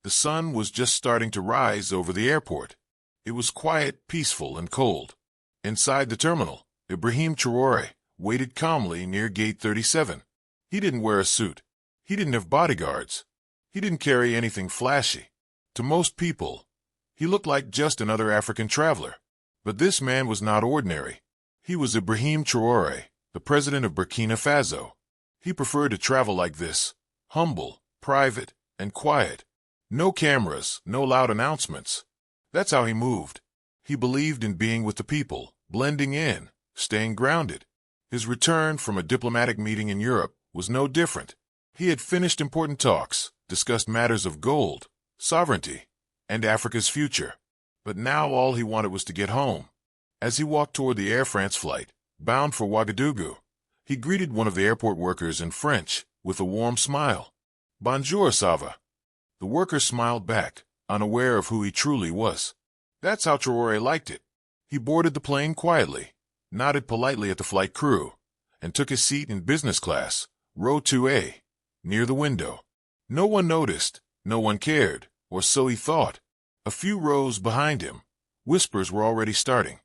The sun was just starting to rise over the airport. It was quiet, peaceful, and cold. Inside the terminal, Ibrahim Traore waited calmly near gate 37. He didn't wear a suit. He didn't have bodyguards. He didn't carry anything flashy. To most people, he looked like just another African traveler. But this man was not ordinary. He was Ibrahim Traore, the President of Burkina Faso. He preferred to travel like this, humble, private, and quiet. No cameras, no loud announcements. That's how he moved. He believed in being with the people, blending in, staying grounded. His return from a diplomatic meeting in Europe was no different. He had finished important talks, discussed matters of gold, sovereignty, and Africa's future. But now all he wanted was to get home. As he walked toward the Air France flight, bound for Ouagadougou, he greeted one of the airport workers in French with a warm smile. "Bonjour, ça va?" The worker smiled back, unaware of who he truly was. That's how Traore liked it. He boarded the plane quietly, nodded politely at the flight crew, and took his seat in business class, row 2A, near the window. No one noticed, no one cared, or so he thought. A few rows behind him, whispers were already starting.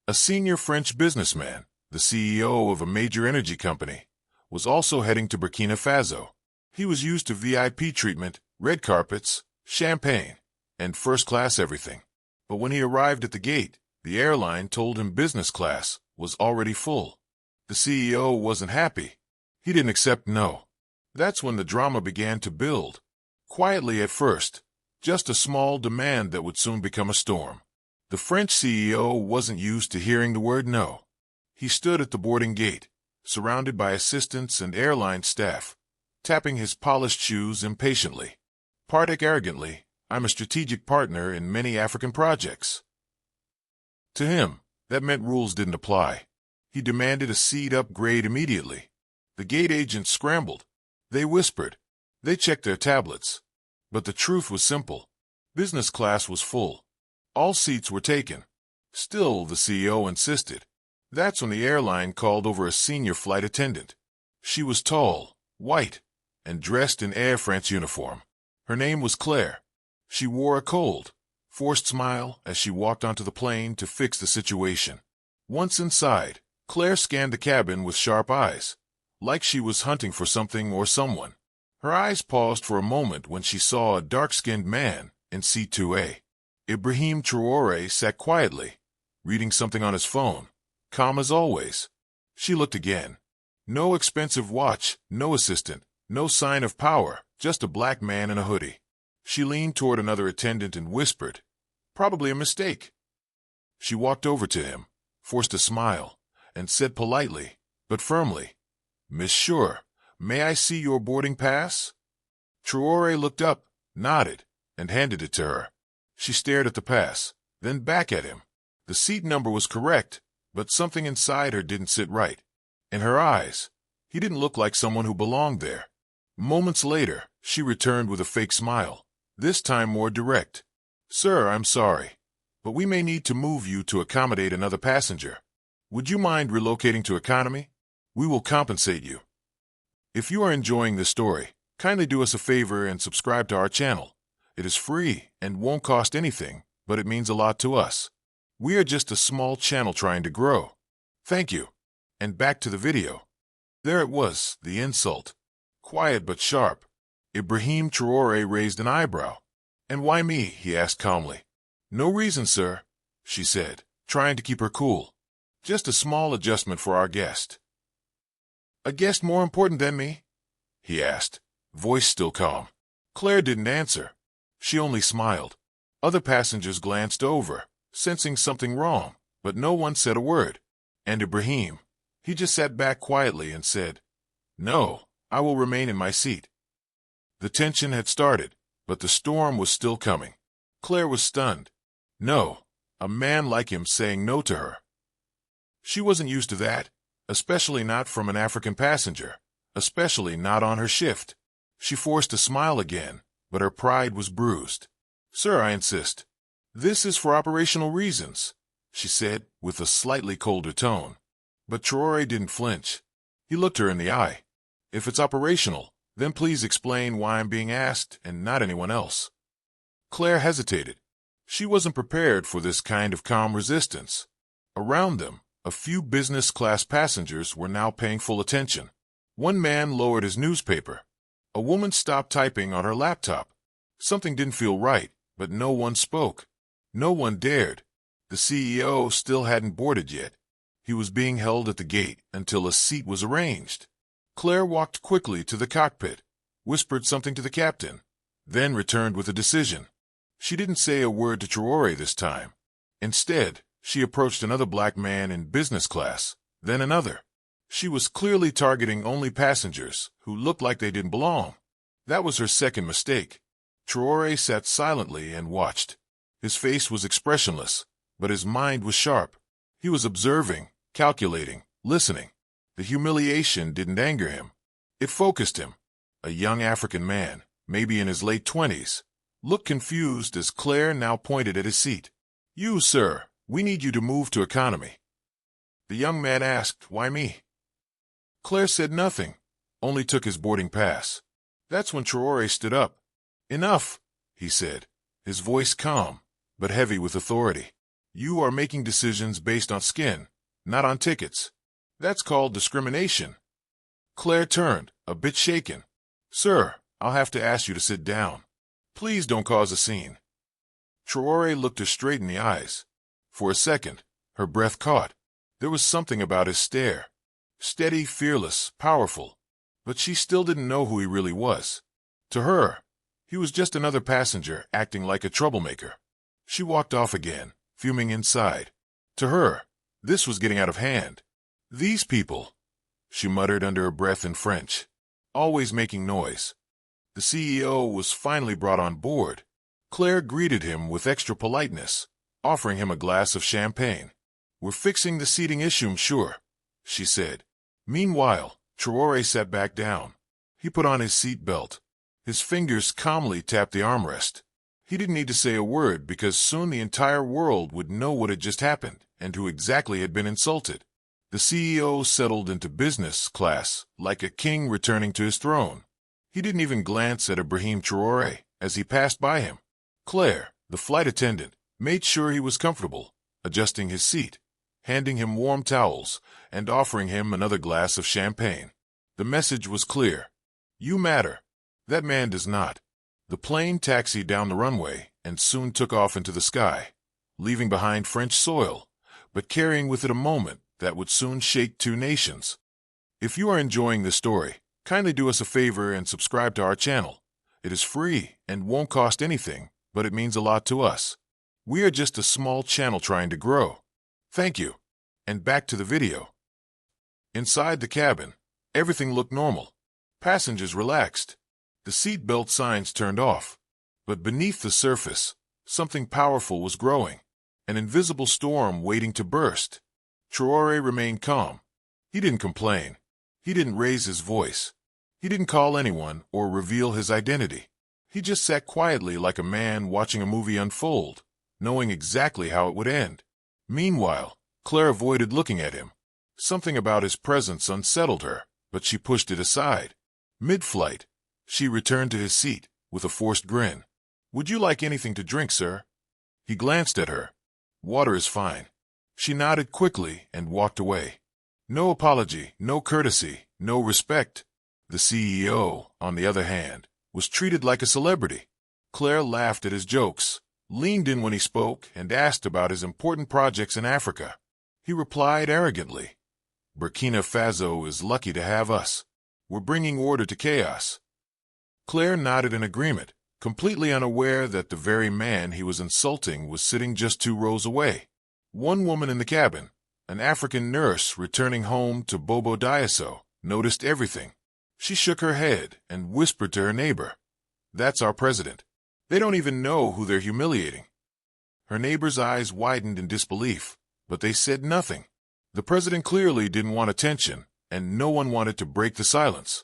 A senior French businessman, the CEO of a major energy company, was also heading to Burkina Faso. He was used to VIP treatment, red carpets, champagne, and first-class everything. But when he arrived at the gate, the airline told him business class was already full. The CEO wasn't happy. He didn't accept no. That's when the drama began to build. Quietly at first, just a small demand that would soon become a storm. The French CEO wasn't used to hearing the word no. He stood at the boarding gate, surrounded by assistants and airline staff, tapping his polished shoes impatiently. Parting arrogantly, "I'm a strategic partner in many African projects." To him, that meant rules didn't apply. He demanded a seat upgrade immediately. The gate agents scrambled. They whispered. They checked their tablets. But the truth was simple. Business class was full. All seats were taken. Still, the CEO insisted. That's when the airline called over a senior flight attendant. She was tall, white, and dressed in Air France uniform. Her name was Claire. She wore a cold, forced smile as she walked onto the plane to fix the situation. Once inside, Claire scanned the cabin with sharp eyes, like she was hunting for something or someone. Her eyes paused for a moment when she saw a dark-skinned man in seat 2A. Ibrahim Traore sat quietly, reading something on his phone, calm as always. She looked again. No expensive watch, no assistant, no sign of power, just a black man in a hoodie. She leaned toward another attendant and whispered, "Probably a mistake." She walked over to him, forced a smile, and said politely, but firmly, "Monsieur, may I see your boarding pass?" Traore looked up, nodded, and handed it to her. She stared at the pass, then back at him. The seat number was correct, but something inside her didn't sit right. In her eyes, he didn't look like someone who belonged there. Moments later, she returned with a fake smile, this time more direct. "Sir, I'm sorry, but we may need to move you to accommodate another passenger. Would you mind relocating to economy? We will compensate you." If you are enjoying this story, kindly do us a favor and subscribe to our channel. It is free and won't cost anything, but it means a lot to us. We are just a small channel trying to grow. Thank you. And back to the video. There it was, the insult. Quiet but sharp. Ibrahim Traore raised an eyebrow. "And why me?" he asked calmly. "No reason, sir," she said, trying to keep her cool. "Just a small adjustment for our guest." "A guest more important than me?" he asked, voice still calm. Claire didn't answer. She only smiled. Other passengers glanced over, sensing something wrong, but no one said a word. And Ibrahim, he just sat back quietly and said, "No, I will remain in my seat." The tension had started, but the storm was still coming. Claire was stunned. No, a man like him saying no to her. She wasn't used to that, especially not from an African passenger, especially not on her shift. She forced a smile again, but her pride was bruised. "Sir, I insist. This is for operational reasons," she said with a slightly colder tone. But Traore didn't flinch. He looked her in the eye. "If it's operational, then please explain why I'm being asked and not anyone else." Claire hesitated. She wasn't prepared for this kind of calm resistance. Around them, a few business-class passengers were now paying full attention. One man lowered his newspaper. A woman stopped typing on her laptop. Something didn't feel right, but no one spoke. No one dared. The CEO still hadn't boarded yet. He was being held at the gate until a seat was arranged. Claire walked quickly to the cockpit, whispered something to the captain, then returned with a decision. She didn't say a word to Traore this time. Instead, she approached another black man in business class, then another. She was clearly targeting only passengers who looked like they didn't belong. That was her second mistake. Traore sat silently and watched. His face was expressionless, but his mind was sharp. He was observing, calculating, listening. The humiliation didn't anger him. It focused him. A young African man, maybe in his late 20s, looked confused as Claire now pointed at his seat. "You, sir, we need you to move to economy." The young man asked, "Why me?" Claire said nothing, only took his boarding pass. That's when Traore stood up. "Enough," he said, his voice calm, but heavy with authority. "You are making decisions based on skin, not on tickets. That's called discrimination." Claire turned, a bit shaken. "Sir, I'll have to ask you to sit down. Please don't cause a scene." Traore looked her straight in the eyes. For a second, her breath caught. There was something about his stare. Steady, fearless, powerful. But she still didn't know who he really was. To her, he was just another passenger acting like a troublemaker. She walked off again, fuming inside. To her, this was getting out of hand. "These people," she muttered under her breath in French, always making noise. The CEO was finally brought on board. Claire greeted him with extra politeness, offering him a glass of champagne. "We're fixing the seating issue, sure," she said. Meanwhile, Traore sat back down. He put on his seat belt. His fingers calmly tapped the armrest. He didn't need to say a word because soon the entire world would know what had just happened and who exactly had been insulted. The CEO settled into business class like a king returning to his throne. He didn't even glance at Ibrahim Traore as he passed by him. Claire, the flight attendant, made sure he was comfortable, adjusting his seat, handing him warm towels, and offering him another glass of champagne. The message was clear. You matter. That man does not. The plane taxied down the runway and soon took off into the sky, leaving behind French soil, but carrying with it a moment that would soon shake two nations. If you are enjoying this story, kindly do us a favor and subscribe to our channel. It is free and won't cost anything, but it means a lot to us. We are just a small channel trying to grow. Thank you. And back to the video. Inside the cabin, everything looked normal. Passengers relaxed. The seatbelt signs turned off. But beneath the surface, something powerful was growing. An invisible storm waiting to burst. Traore remained calm. He didn't complain. He didn't raise his voice. He didn't call anyone or reveal his identity. He just sat quietly like a man watching a movie unfold, knowing exactly how it would end. Meanwhile, Claire avoided looking at him. Something about his presence unsettled her, but she pushed it aside. Mid-flight, she returned to his seat with a forced grin. "Would you like anything to drink, sir?" He glanced at her. "Water is fine." She nodded quickly and walked away. No apology, no courtesy, no respect. The CEO, on the other hand, was treated like a celebrity. Claire laughed at his jokes, leaned in when he spoke, and asked about his important projects in Africa. He replied arrogantly, "Burkina Faso is lucky to have us. We're bringing order to chaos." Claire nodded in agreement, completely unaware that the very man he was insulting was sitting just 2 rows away. One woman in the cabin, an African nurse returning home to Bobo Diosso, noticed everything. She shook her head and whispered to her neighbor, "That's our president. They don't even know who they're humiliating." Her neighbor's eyes widened in disbelief, but they said nothing. The president clearly didn't want attention, and no one wanted to break the silence.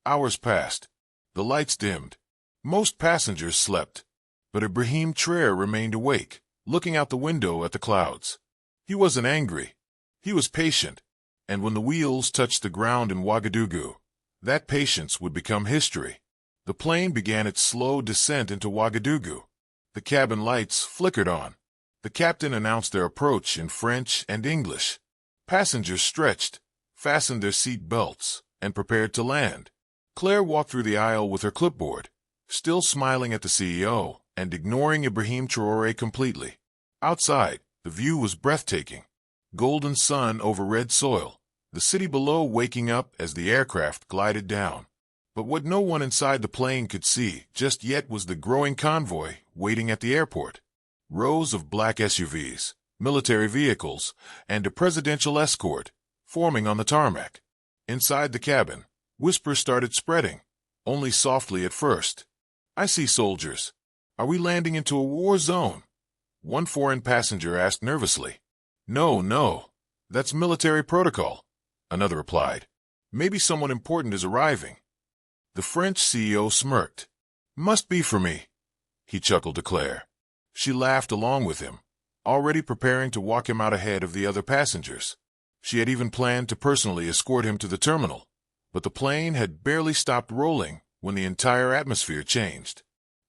Hours passed. The lights dimmed. Most passengers slept, but Ibrahim Traore remained awake, looking out the window at the clouds. He wasn't angry. He was patient, and when the wheels touched the ground in Ouagadougou, that patience would become history. The plane began its slow descent into Ouagadougou. The cabin lights flickered on. The captain announced their approach in French and English. Passengers stretched, fastened their seat belts, and prepared to land. Claire walked through the aisle with her clipboard, still smiling at the CEO and ignoring Ibrahim Traore completely. Outside, the view was breathtaking. Golden sun over red soil, the city below waking up as the aircraft glided down. But what no one inside the plane could see just yet was the growing convoy waiting at the airport. Rows of black SUVs, military vehicles, and a presidential escort forming on the tarmac. Inside the cabin, whispers started spreading, only softly at first. "I see soldiers. Are we landing into a war zone?" One foreign passenger asked nervously. No, that's military protocol," another replied. "Maybe someone important is arriving." The French CEO smirked. "Must be for me," he chuckled to Claire. She laughed along with him, already preparing to walk him out ahead of the other passengers. She had even planned to personally escort him to the terminal, but the plane had barely stopped rolling when the entire atmosphere changed.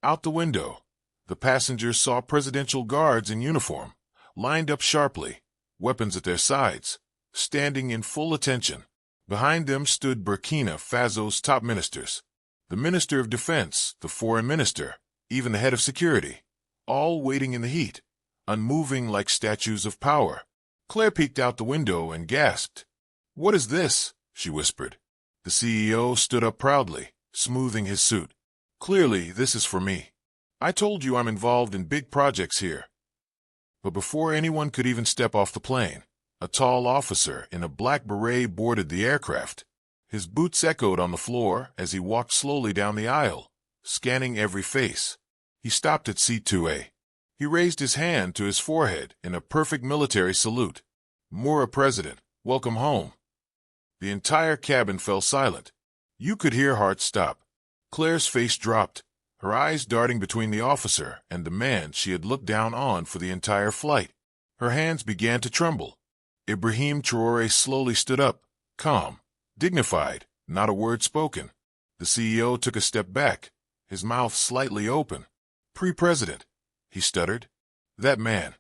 Out the window, the passengers saw presidential guards in uniform, lined up sharply, weapons at their sides, standing in full attention. Behind them stood Burkina Faso's top ministers, the Minister of Defense, the Foreign Minister, even the head of security, all waiting in the heat, unmoving like statues of power. Claire peeked out the window and gasped. "What is this?" she whispered. The CEO stood up proudly, smoothing his suit. "Clearly, this is for me. I told you I'm involved in big projects here." But before anyone could even step off the plane, a tall officer in a black beret boarded the aircraft. His boots echoed on the floor as he walked slowly down the aisle, scanning every face. He stopped at seat 2A. He raised his hand to his forehead in a perfect military salute. "Mura, President, welcome home." The entire cabin fell silent. You could hear hearts stop. Claire's face dropped, her eyes darting between the officer and the man she had looked down on for the entire flight. Her hands began to tremble. Ibrahim Traore slowly stood up, calm, dignified, not a word spoken. The CEO took a step back, his mouth slightly open. "Pre-President," he stuttered. "That man."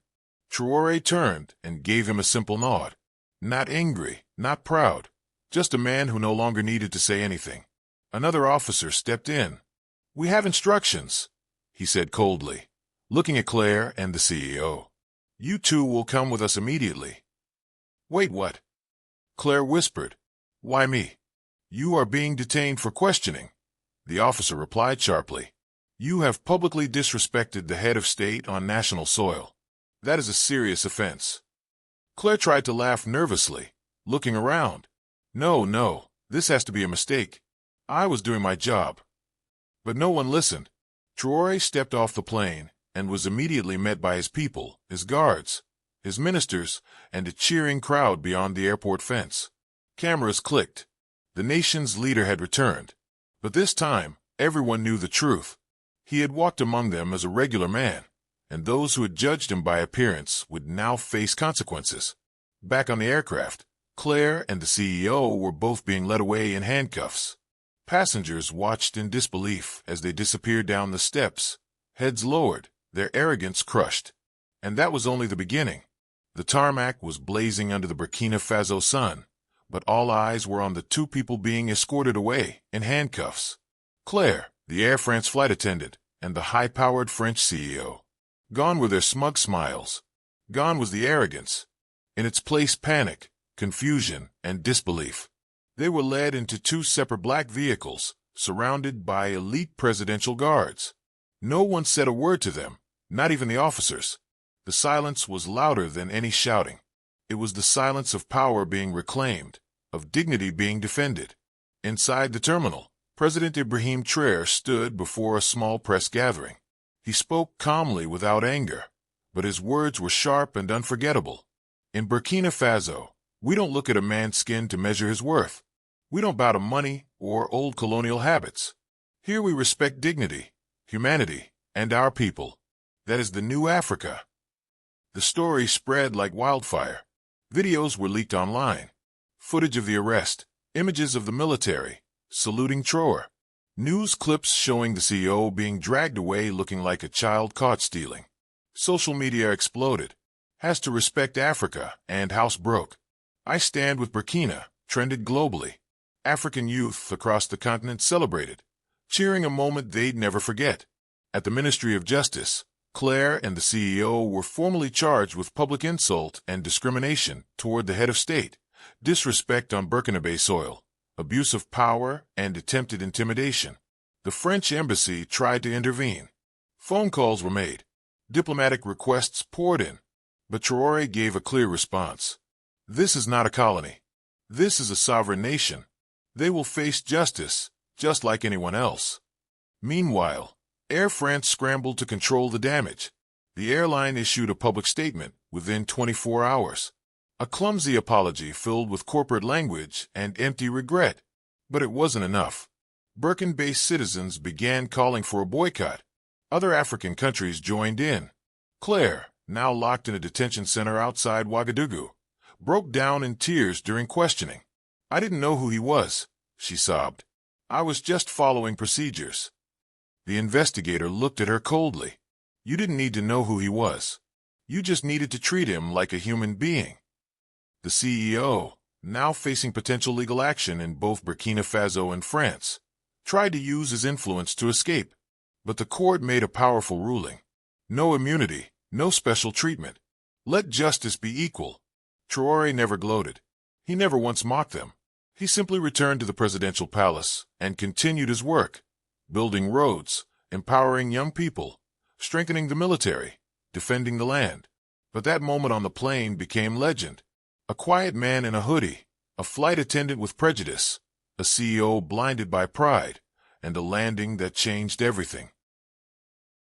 Traore turned and gave him a simple nod. Not angry, not proud, just a man who no longer needed to say anything. Another officer stepped in. "We have instructions," he said coldly, looking at Claire and the CEO. "You two will come with us immediately." "Wait, what?" Claire whispered. "Why me?" "You are being detained for questioning," the officer replied sharply. "You have publicly disrespected the head of state on national soil. That is a serious offense." Claire tried to laugh nervously, looking around. No, this has to be a mistake. I was doing my job." But no one listened. Traore stepped off the plane and was immediately met by his people, his guards, his ministers, and a cheering crowd beyond the airport fence. Cameras clicked. The nation's leader had returned. But this time, everyone knew the truth. He had walked among them as a regular man, and those who had judged him by appearance would now face consequences. Back on the aircraft, Claire and the CEO were both being led away in handcuffs. Passengers watched in disbelief as they disappeared down the steps, heads lowered, their arrogance crushed. And that was only the beginning. The tarmac was blazing under the Burkina Faso sun, but all eyes were on the two people being escorted away in handcuffs. Claire, the Air France flight attendant, and the high-powered French CEO. Gone were their smug smiles. Gone was the arrogance. In its place, panic, confusion, and disbelief. They were led into two separate black vehicles, surrounded by elite presidential guards. No one said a word to them, not even the officers. The silence was louder than any shouting. It was the silence of power being reclaimed, of dignity being defended. Inside the terminal, President Ibrahim Traore stood before a small press gathering. He spoke calmly without anger, but his words were sharp and unforgettable. "In Burkina Faso, we don't look at a man's skin to measure his worth. We don't bow to money or old colonial habits. Here we respect dignity, humanity, and our people. That is the new Africa." The story spread like wildfire. Videos were leaked online. Footage of the arrest, images of the military, saluting Traore. News clips showing the CEO being dragged away looking like a child caught stealing. Social media exploded. Has to respect Africa, and house broke. I stand with Burkina trended globally. African youth across the continent celebrated, cheering a moment they'd never forget. At the Ministry of Justice, Claire and the CEO were formally charged with public insult and discrimination toward the head of state, disrespect on Burkina soil, abuse of power, and attempted intimidation. The French embassy tried to intervene. Phone calls were made. Diplomatic requests poured in. But Traore gave a clear response. This is not a colony. This is a sovereign nation. They will face justice, just like anyone else. Meanwhile, Air France scrambled to control the damage. The airline issued a public statement within 24 hours. A clumsy apology filled with corporate language and empty regret. But it wasn't enough. Burkina-based citizens began calling for a boycott. Other African countries joined in. Claire, now locked in a detention center outside Ouagadougou, broke down in tears during questioning. I didn't know who he was, she sobbed. I was just following procedures. The investigator looked at her coldly. You didn't need to know who he was. You just needed to treat him like a human being. The CEO, now facing potential legal action in both Burkina Faso and France, tried to use his influence to escape. But the court made a powerful ruling. No immunity, no special treatment. Let justice be equal. Traore never gloated. He never once mocked them. He simply returned to the presidential palace and continued his work, building roads, empowering young people, strengthening the military, defending the land. But that moment on the plane became legend. A quiet man in a hoodie, a flight attendant with prejudice, a CEO blinded by pride, and a landing that changed everything.